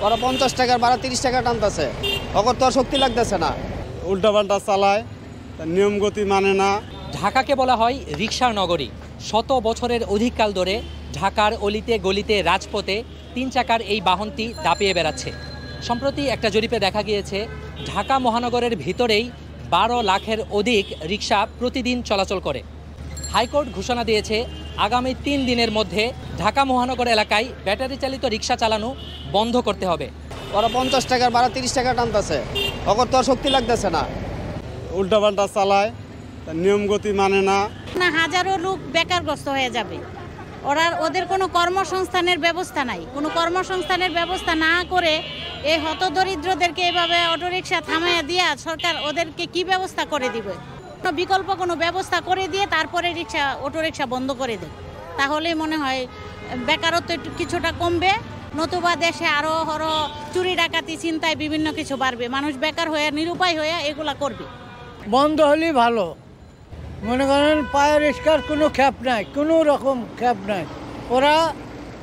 ওরা 50 টাকার ভাড়া 30 টাকা টানতেছে, ওর তো শক্তি লাগতেছে না, উল্টাপাল্টা চালায়, নিয়ম গতি মানে না। ঢাকাকে বলা হয় রিকশার নগরী। শত বছরের অধিককাল ধরে ঢাকার অলিতে গলিতে রাজপথে 3 চাকার এই বাহনটি দাপিয়ে বেড়াচ্ছে। সম্প্রতি একটা জরিপে দেখা গিয়েছে ঢাকা মহানগরের ভিতরেই 12 লাখের অধিক রিকশা প্রতিদিন চলাচল করে। হাইকোর্ট ঘোষণা দিয়েছে আগামী 3 দিনের মধ্যে ঢাকা মহানগর এলাকায় ব্যাটারি চালিত রিকশা চালানো বন্ধ করতে হবে। ওরা 50 টাকার ভাড়া 30 টাকা টানতেছে, ওর তো শক্তি লাগতেছে না, উল্টাপাল্টা চালায়, নিয়ম গতি মানে না। হাজারো লোক বেকারগ্রস্ত হয়ে যাবে। ওদের কোনো কর্মসংস্থানের ব্যবস্থা নাই। কোনো কর্মসংস্থানের ব্যবস্থা না করে এই হতদরিদ্রদেরকে এভাবে অটোরিকশা থামাইয়া দিয়া সরকার ওদেরকে কি ব্যবস্থা করে দিবে? বিকল্প কোনো ব্যবস্থা করে দিয়ে তারপরে অটোরিকশা বন্ধ করে দেবে, তাহলে মনে হয় বেকারত্ব একটু কিছুটা কমবে। নতুবা দেশে আরো চুরি ডাকাতি চিন্তায় বিভিন্ন কিছু বাড়বে, মানুষ বেকার হয়ে নিরুপায় হয়ে এগুলা করবে। বন্ধ হলেই ভালো। মনে করেন পায়ের রিক্সার কোনো খ্যাপ নাই, কোনো রকম খ্যাপ নাই। ওরা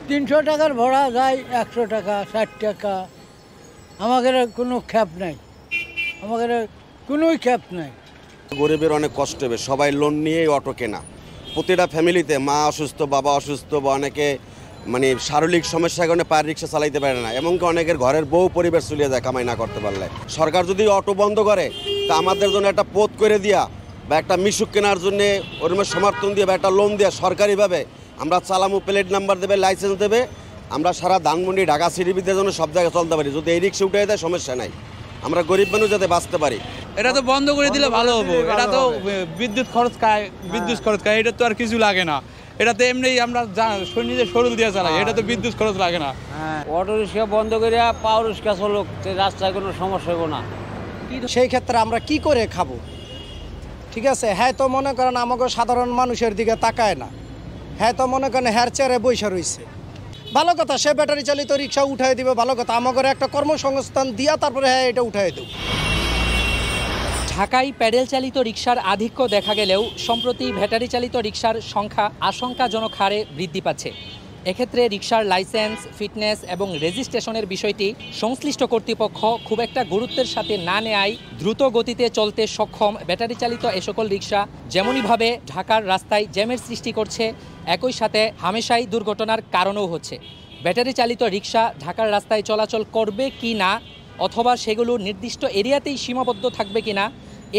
300 টাকার ভাড়া যায় 100 টাকা 60 টাকা, আমাদের কোনো খ্যাপ নাই, আমাদের কোনোই খ্যাপ নাই। গরিবের অনেক কষ্ট হবে, সবাই লোন নিয়েই অটো কেনা। প্রতিটা ফ্যামিলিতে মা অসুস্থ, বাবা অসুস্থ, বা অনেকে মানে শারীরিক সমস্যার কারণে পায়ের রিক্সা চালাইতে পারে না, এমনকি অনেকের ঘরের বউ পরিবার চলিয়ে যায় কামাই না করতে পারলে। সরকার যদি অটো বন্ধ করে তা আমাদের জন্য একটা পথ করে দিয়া বা একটা মিশুক কেনার জন্য ওরকম সমর্থন দিয়ে বা একটা লোন দেওয়া সরকারিভাবে আমরা চালামু, প্লেট নাম্বার দেবে, লাইসেন্স দেবে, আমরা সারা ধানমন্ডি ঢাকা সিটিভিদের জন্য সব জায়গায় চলতে পারি। যদি এই রিক্সা উঠে দেয় সমস্যা নাই, আমরা গরিব মানুষ যাতে বাঁচতে পারি। এটা তো বন্ধ করে দিলে ভালো হবো। এটা তো বিদ্যুৎ খরচ খায়, এটা তো আর কিছু লাগে না। এটা তো এমনি আমরা নিজে শরীর দিয়ে চালাই, এটা তো বিদ্যুৎ খরচ লাগে না। অটো রিক্সা বন্ধ করে পাওয়ার রিক্সা চলুক, রাস্তায় কোনো সমস্যা হবে না। সেই ক্ষেত্রে আমরা কি করে খাবো? ঠিক আছে, হ্যাঁ তো মনে করেন আমাকে সাধারণ মানুষের দিকে তাকায় না, হ্যাঁ তো মনে করেন হ্যার চেয়ারে বৈশা রয়েছে। ভালো কথা, সে ব্যাটারি চালিত রিক্সা উঠাই দিবে, ভালো কথা, আমাকে একটা কর্মসংস্থান দিয়া তারপরে হ্যাঁ এটা উঠাই দেব। ঢাকায় প্যাডেল চালিত রিকশার আধিক্য দেখা গেলেও সম্প্রতি ব্যাটারি চালিত রিকশার সংখ্যা আশঙ্কাজনক হারে বৃদ্ধি পাচ্ছে। এক্ষেত্রে রিকশার লাইসেন্স, ফিটনেস এবং রেজিস্ট্রেশনের বিষয়টি সংশ্লিষ্ট কর্তৃপক্ষ খুব একটা গুরুত্বের সাথে না নেয়ায় দ্রুত গতিতে চলতে সক্ষম ব্যাটারি চালিত এ সকল রিকশা যেমনইভাবে ঢাকার রাস্তায় জ্যামের সৃষ্টি করছে, একই সাথে হামেশাই দুর্ঘটনার কারণও হচ্ছে। ব্যাটারি চালিত রিকশা ঢাকার রাস্তায় চলাচল করবে কি না, অথবা সেগুলো নির্দিষ্ট এরিয়াতেই সীমাবদ্ধ থাকবে কিনা,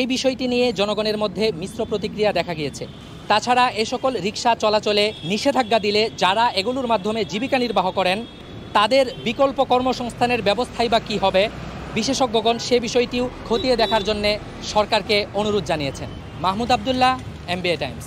এই বিষয়টি নিয়ে জনগণের মধ্যে মিশ্র প্রতিক্রিয়া দেখা গিয়েছে। তাছাড়া এ সকল রিকশা চলাচলে নিষেধাজ্ঞা দিলে যারা এগুলোর মাধ্যমে জীবিকা নির্বাহ করেন তাদের বিকল্প কর্মসংস্থানের ব্যবস্থাই বা কী হবে, বিশেষজ্ঞগণ সে বিষয়টিও খতিয়ে দেখার জন্য সরকারকে অনুরোধ জানিয়েছেন। Mahmud Abdullah, MBA Times.